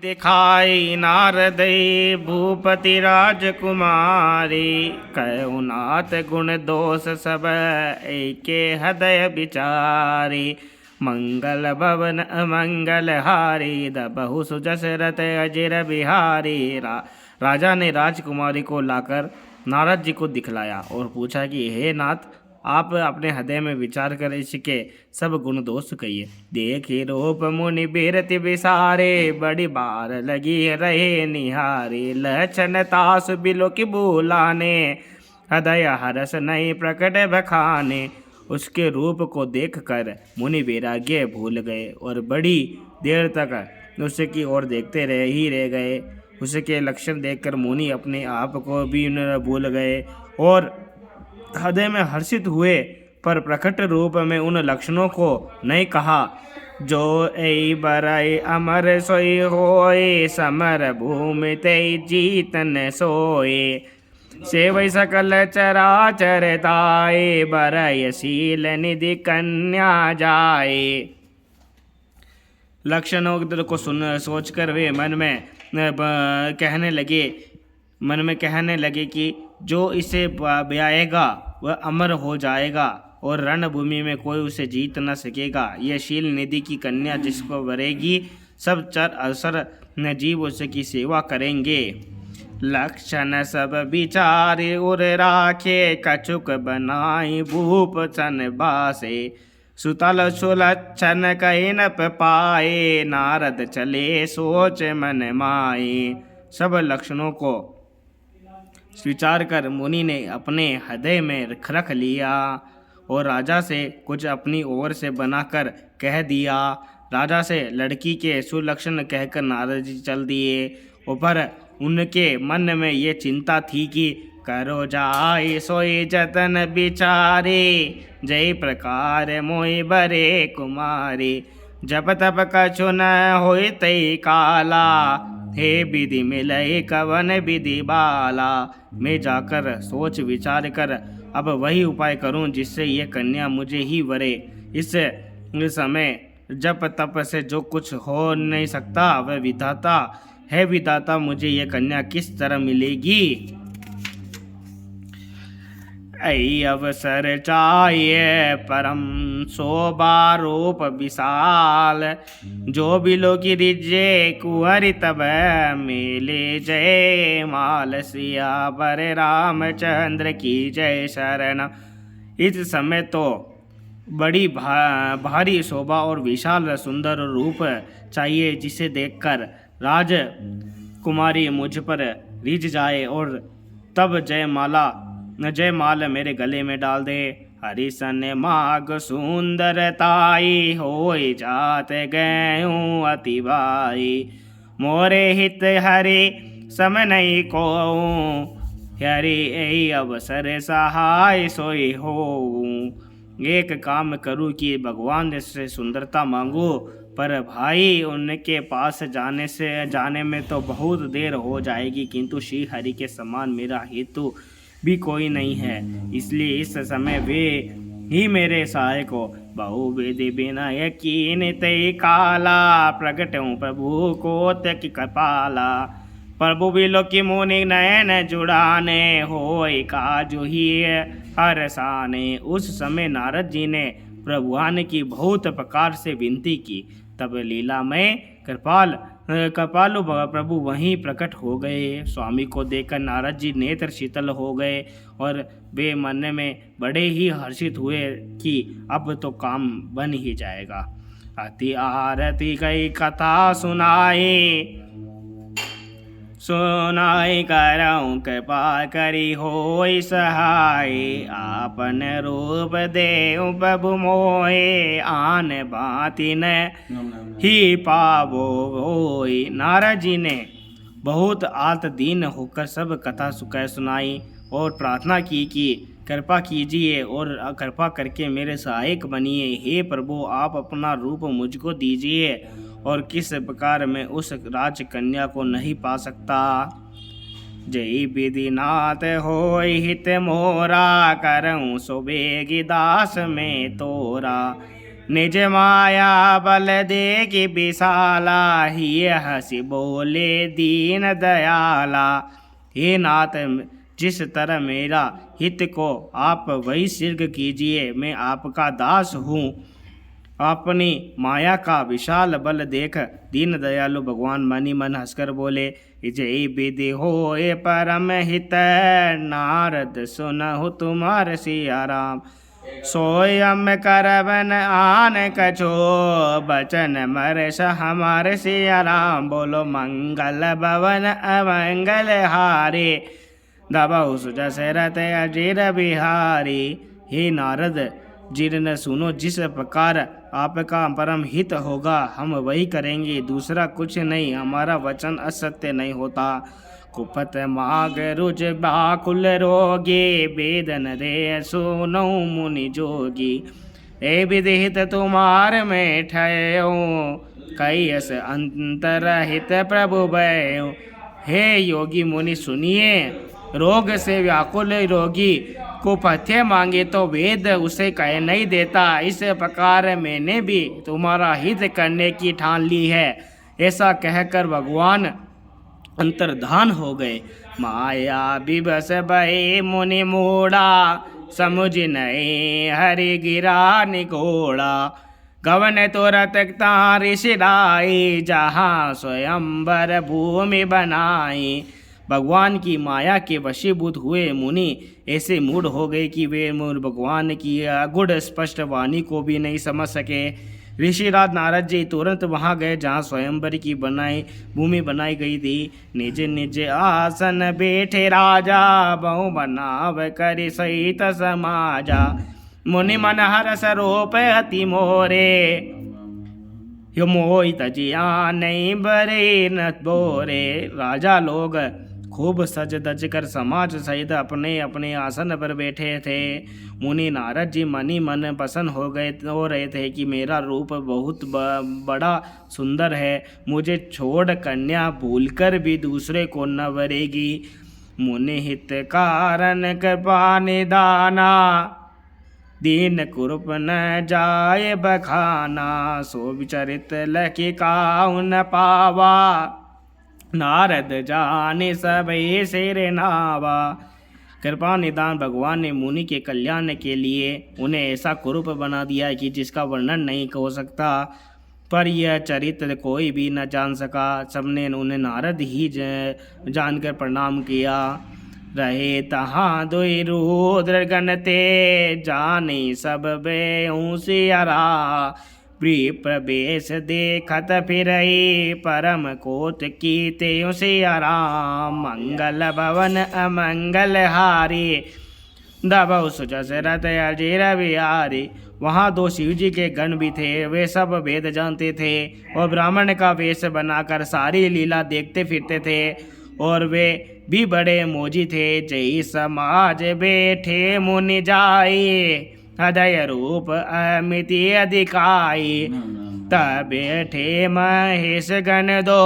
दिखाई नारद भूपति राजकुमारी, कहु नाथ गुण दोष सब एके हृदय विचारी। मंगल भवन अमंगल हारी, दबहु सुजसरथ अजिर बिहारी। राजा ने राजकुमारी को लाकर नारद जी को दिखलाया और पूछा कि हे नाथ, आप अपने हृदय में विचार कर इसके सब गुण दोष कहिए। देखी रूप मुनि बीरति विसारे, बड़ी बार लगी रहे निहारे। लक्षण तास बिलो की बुलाने, हृदय हरस नहीं प्रकट बखाने। उसके रूप को देखकर मुनि वैराग्य भूल गए और बड़ी देर तक उसकी ओर देखते रह गए। उसके लक्षण देखकर मुनि अपने आप को भी भूल गए और हृदय में हर्षित हुए, पर प्रकट रूप में उन लक्षणों को नहीं कहा। जो ऐ बरई अमर सोई होए, समर भूमि तै जीतन सोए। सेवै सकल चराचर ताए, बरई शील निधि कन्या जाए। लक्षणों को सोचकर वे मन में कहने लगे कि जो इसे ब्याएगा वह अमर हो जाएगा और रणभूमि में कोई उसे जीत न सकेगा। यह शील निधि की कन्या जिसको वरेगी, सब चर असर न जीव उसकी सेवा करेंगे। लक्षण सब विचारे उर राखे, कछुक बनाई भूप सन बासे। सुतल सुलक्षण कहीं न पाए, नारद चले सोच मन माए। सब लक्षणों को विचार कर मुनि ने अपने हृदय में रख लिया और राजा से कुछ अपनी ओर से बनाकर कह दिया। राजा से लड़की के सुलक्षण कहकर नारद जी चल दिए। ऊपर उनके मन में ये चिंता थी कि करो जाए सोई जतन बिचारे, जय प्रकार मोहि बरे कुमारी। जप तप कछु न होय तै काला, हे विधि मिलई कवन विधि बाला। मैं जाकर सोच विचार कर अब वही उपाय करूं जिससे यह कन्या मुझे ही वरे। इस समय जप तप से जो कुछ हो नहीं सकता वह विधाता है। विधाता, मुझे यह कन्या किस तरह मिलेगी? ऐ अवसर चाहिए परम शोभा रूप विशाल, जो बिलो की रिजे कुंवरी तब मिले जय माल। सियावर रामचंद्र की जय शरण। इस समय तो बड़ी भारी शोभा और विशाल सुंदर रूप चाहिए जिसे देखकर राजकुमारी मुझ पर रिझ जाए और तब जयमाल मेरे गले में डाल दे। हरिसन माग सुंदरताई, होय जात गयूं अति भाई। मोरे हित हरि सम नहीं को, हरि ऐ अवसर सहाय सोई हो। एक काम करूं कि भगवान से सुंदरता मांगू, पर भाई उनके पास जाने में तो बहुत देर हो जाएगी, किंतु श्री हरि के समान मेरा हेतु भी कोई नहीं है, इसलिए इस समय वे ही मेरे सहायक हो। बहु विधि बिना यकीन तै काला, प्रगट हूँ प्रभु को त्यक कपाला। प्रभु बिलो की मुनि नयन जुड़ाने, होय काजु ही हरसाने। उस समय नारद जी ने प्रभुआन की बहुत प्रकार से विनती की। तब लीला में कृपालु प्रभु वहीं प्रकट हो गए। स्वामी को देखकर नारद जी नेत्र शीतल हो गए और वे मन में बड़े ही हर्षित हुए कि अब तो काम बन ही जाएगा। अति आरती कई कथा सुनाई करऊं कृपा करी होय सहाय। आपन रूप देव प्रभु मोहे, आन भांति न ही पावो होय। नारद जी ने बहुत आर्त दीन होकर सब कथा सुनाई और प्रार्थना की कि कृपा कीजिए और कृपा करके मेरे सहायक बनिए। हे प्रभु, आप अपना रूप मुझको दीजिए और किस प्रकार मैं उस राजकन्या को नहीं पा सकता। जय विधिनाथ होय हित मोरा, करऊं सुबेगी दास में तोरा। निज माया बल देखि विशाला, ही हंसी बोले दीन दयाला। हे नाथ, जिस तरह मेरा हित को आप वही शीघ्र कीजिए, मैं आपका दास हूँ। अपनी माया का विशाल बल देख दीन दयालु भगवान मनी मन हंसकर बोले, जय विधि होए परम हित, नारद सुनहु तुम्हार सिया राम। सोयम करबन आन कछो, बचन मरस हमार सिया राम। बोलो मंगल भवन अमंगल हारे, दबहु सुजसरत अजीर बिहारी। हे नारद, जीर्ण सुनो, जिस प्रकार आपका परम हित होगा हम वही करेंगे, दूसरा कुछ नहीं। हमारा वचन असत्य नहीं होता। कुपत माग रुज बाकुल रोगी, वेदन दे सुनो मुनि जोगी। ए विधिहित तुम्हार में ठयो, कैस अंतर हित प्रभु भयो। हे योगी मुनि सुनिए, रोग से व्याकुल रोगी को पथ्य मांगे तो वेद उसे कह नहीं देता। इस प्रकार मैंने भी तुम्हारा हित करने की ठान ली है। ऐसा कहकर भगवान अंतर्धान हो गए। माया विवश भये मुनि मूढ़ा, समुझ नहीं हरि गिरा निगोड़ा। गवन तुरत ऋषि राई, जहाँ स्वयंवर भूमि बनाई। भगवान की माया के वशीभूत हुए मुनि ऐसे मूढ़ हो गए कि वे भगवान की अगुढ़ स्पष्ट वाणी को भी नहीं समझ सके। ऋषिराज नारद जी तुरंत वहां गए जहां स्वयंवर की भूमि बनाई गई थी। निज निज आसन बैठे राजा, बहु बनाव कर सहित समाजा। मुनि मन हर्ष रूप अति मोरे, यो मोहि तजिया नहीं बरे न बोरे। राजा लोग खूब सज धज कर समाज सहित अपने अपने आसन पर बैठे थे। मुनि नारद जी मनी मन प्रसन्न हो रहे थे कि मेरा रूप बहुत बड़ा सुंदर है, मुझे छोड़ कन्या भूलकर भी दूसरे को न वरेगी। मुनि हित कारण कृपा निदाना, दीन कुरूप न जाए बखाना। सो विचरित लखि काहु न पावा, नारद जाने सबे सिर नावा। कृपा निदान भगवान ने मुनि के कल्याण के लिए उन्हें ऐसा कुरूप बना दिया कि जिसका वर्णन नहीं हो सकता। पर यह चरित्र कोई भी न जान सका। सबने उन्हें नारद ही जानकर प्रणाम किया। रहे तहाँ दुई रुद्र गण ते, जाने सब बेहूँ सियरा। प्रिय प्रवेश देखत फिरई, परम कोट की तेऊ सिया राम। मंगल भवन अमंगल हारी, दबहु सुजसरत अजीर बिहारी। वहाँ दो शिव जी के गण भी थे। वे सब वेद जानते थे और ब्राह्मण का वेश बनाकर सारी लीला देखते फिरते थे, और वे भी बड़े मोजी थे। जय समाज बैठे मुनि जाए, हृदय रूप अमिति अधिकाई। तब बैठे महेश गण दो,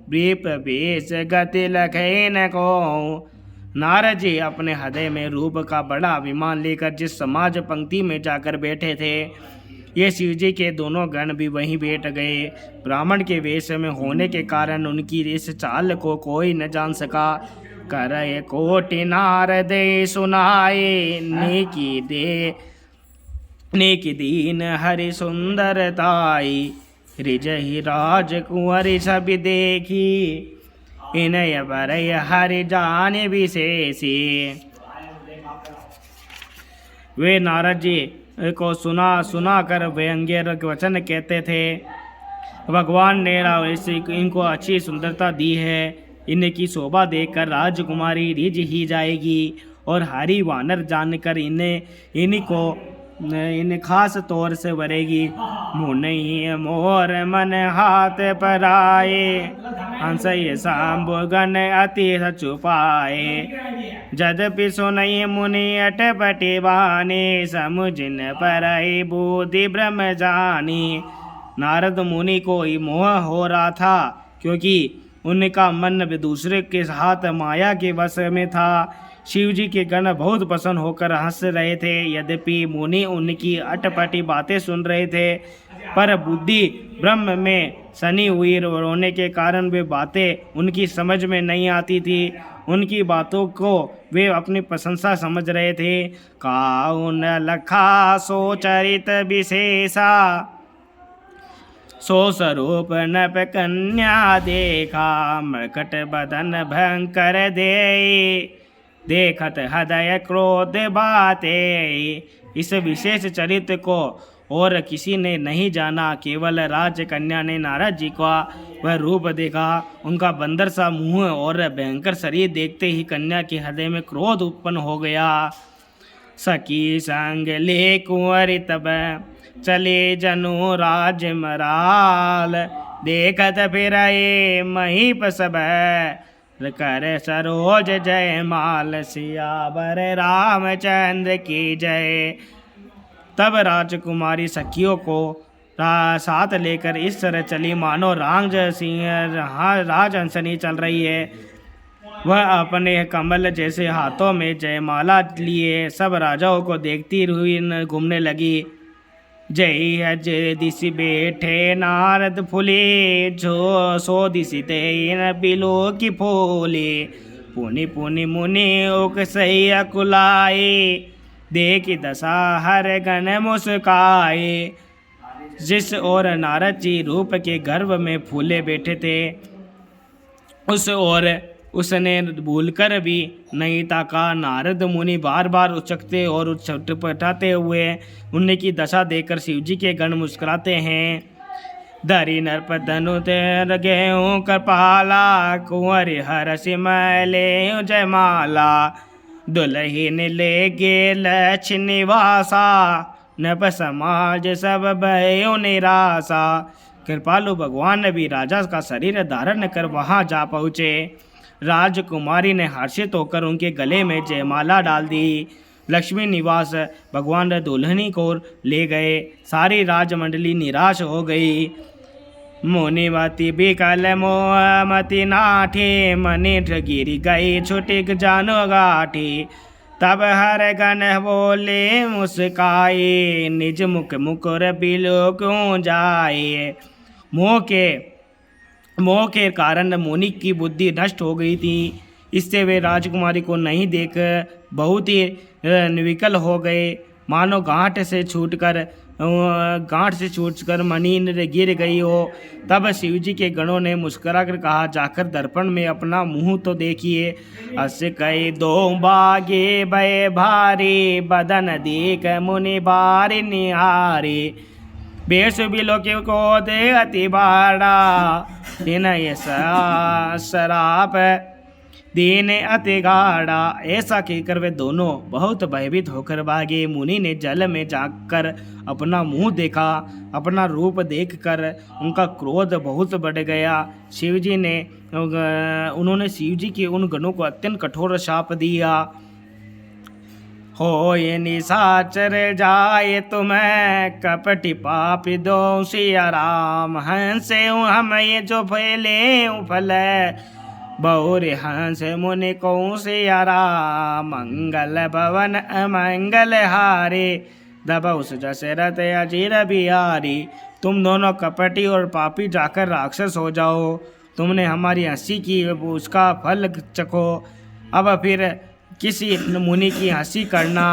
ब्रीप वेश गति लखे न को। नारद जी अपने हृदय में रूप का बड़ा अभिमान लेकर जिस समाज पंक्ति में जाकर बैठे थे, ये शिव जी के दोनों गण भी वहीं बैठ गए। ब्राह्मण के वेश में होने के कारण उनकी इस चाल को कोई न जान सका। करय कोटि नारद सुनाए, नेकी दीन हरि सुंदरताई। रिजहि राजकुंवरि सब देखी, इनय बरय हरि जान विशेषी। वे नारद जी को सुना कर व्यंग्य वचन कहते थे। भगवान ने इनको अच्छी सुंदरता दी है, इनकी शोभा देखकर राजकुमारी रिझ ही जाएगी, और हरि वानर जानकर इन्हें खास तौर से वरेगी। मुनि मोर मन हाथ पराए, हंसय सांबु गण अति छुपाए। जदपि सुनई मुनि अटपटि बानी, समुझन परई बुद्धि ब्रह्म जानी। नारद मुनि को मोह हो रहा था, क्योंकि उनका मन दूसरे के साथ माया के वश में था। शिव जी के गण बहुत प्रसन्न होकर हंस रहे थे। यद्यपि मुनि उनकी अटपटी बातें सुन रहे थे, पर बुद्धि ब्रह्म में सनी हुई होने के कारण वे बातें उनकी समझ में नहीं आती थी। उनकी बातों को वे अपनी प्रशंसा समझ रहे थे। काउन लखा सो चरित विशेषा, सो स्वरूप नप कन्या देखा, मृकट बदन भयंकर दे, देखत हृदय क्रोध बाते। इस विशेष चरित्र को और किसी ने नहीं जाना, केवल राजकन्या ने नारद जी का वह रूप देखा। उनका बंदर सा मुंह और भयंकर शरीर देखते ही कन्या के हृदय में क्रोध उत्पन्न हो गया। सखी संग ले कुंवर तब चले जनु राज मराल, देखत फिर महीप सब कर सरोज जय माल, सियावर रामचंद्र की जय। तब राजकुमारी सखियों को साथ लेकर इस तरह चली मानो राजहंसनी चल रही है। वह अपने कमल जैसे हाथों में जयमाला लिए सब राजाओं को देखती हुई घूमने लगी। जय हज दिशि बैठे नारद फूले, जो सो दिशि तेन बिलो की फूले, पुनि पुनि मुनि उक सही अकुलाए, देखी दशा हर गण मुस्काए। जिस ओर नारद जी रूप के गर्भ में फूले बैठे थे, उस ओर उसने भूलकर भी नहीं ताका। नारद मुनि बार बार उचकते और छटपटाते हुए उनकी दशा देखकर शिव जी के गण मुस्कुराते हैं। धरी नरप धनु तेर गेहूँ कृपाला, कुंवर हर सिमले जयमाला, दुल्हीन ले गे लक्ष निवासा, नभ समाज सब भयो निराशा। कृपालु भगवान भी राजा का शरीर धारण कर वहां जा पहुँचे। राजकुमारी ने हर्षित होकर उनके गले में जयमाला डाल दी। लक्ष्मी निवास भगवान दुल्हनी को ले गए। सारी राजमंडली निराश हो गई। मुनिमति बिकल मोहमति नाठी, मनिठ गिर गई छुटिक जानो गाठी। तब हर गण बोले मुस्काए, निज मुख मुकुर बिलो क्यों जाए। मोह के कारण मुनि की बुद्धि नष्ट हो गई थी। इससे वे राजकुमारी को नहीं देख बहुत ही निर्विकल हो गए, मानो गांठ से छूटकर मणि गिर गई हो। तब शिव जी के गणों ने मुस्कुराकर कहा, जाकर दर्पण में अपना मुंह तो देखिए। अस कई दो बागे भय भारी, बदन देख मुनि बारी निहारी। बेस बिलो के को दे अति बाड़ा, दिन ये शराप दीन अति गाढ़ा। ऐसा कहकर वे दोनों बहुत भयभीत होकर भागे। मुनि ने जल में जाकर अपना मुंह देखा। अपना रूप देखकर उनका क्रोध बहुत बढ़ गया। उन्होंने शिव जी के उन गणों को अत्यंत कठोर शाप दिया। हो ये निशाचर जाए तुम्हें, कपटी पापी दोषी राम। हंसे हम ये जो फैले फले, बहुरे हंस मुनि कौन से यारा। मंगल भवन अमंगल हारे, दबउस दशरथ अजीर बिहारी। तुम दोनों कपटी और पापी जाकर राक्षस हो जाओ। तुमने हमारी हंसी की, उसका फल चखो। अब फिर किसी मुनि की हंसी करना।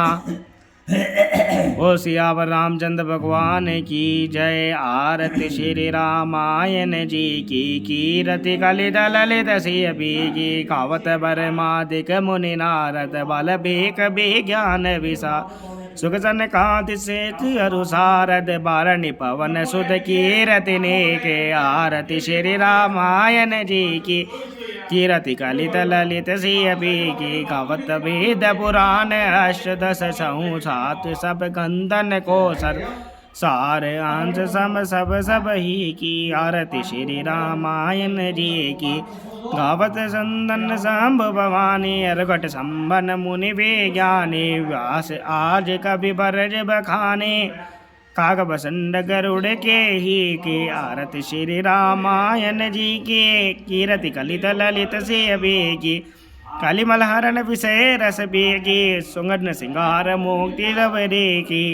ओ सियावर रामचंद्र भगवान की जय। आरती श्री रामायण जी की। कीरति कलित ललित सियपी की। कावत बर मादिक मुनि नारद, बल बेक विज्ञान विसा। सुख सन कांति से अनुसारद, बारणी पवन सुत कीरति नेके। आरती श्री रामायण जी की। कीरति कलित ललित सियपी की। गावत वेद पुराण अष्टदश संसात, सब गंधन को सर सार अंश सब ही की। आरती श्री रामायण जी की। गावत संदन शंभु भवानी, अर्घट संबन मुनि विज्ञानी। व्यास आज कवि बरज बखाने, काग बसंड गरुड़ के ही की। आरती श्री रामायण जी की। कीरति कलित ललित से अभी की। काली मलहरन विषय रस पी की सुगंध सिंगार मुक्ति रवरे की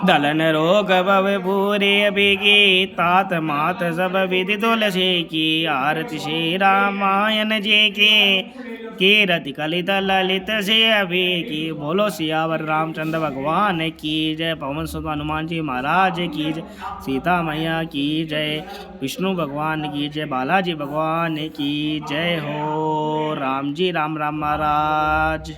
दलन रोग भव पूरे अभिगी तात मात सब विधि तुलसी की आरती श्री रामायण जी की रति कलित ललित से अभी की बोलो सियावर रामचंद्र भगवान की जय पवन सुत हनुमान जी महाराज की जय सीता मैया की जय विष्णु भगवान की जय बालाजी भगवान की जय हो राम जी राम राम महाराज।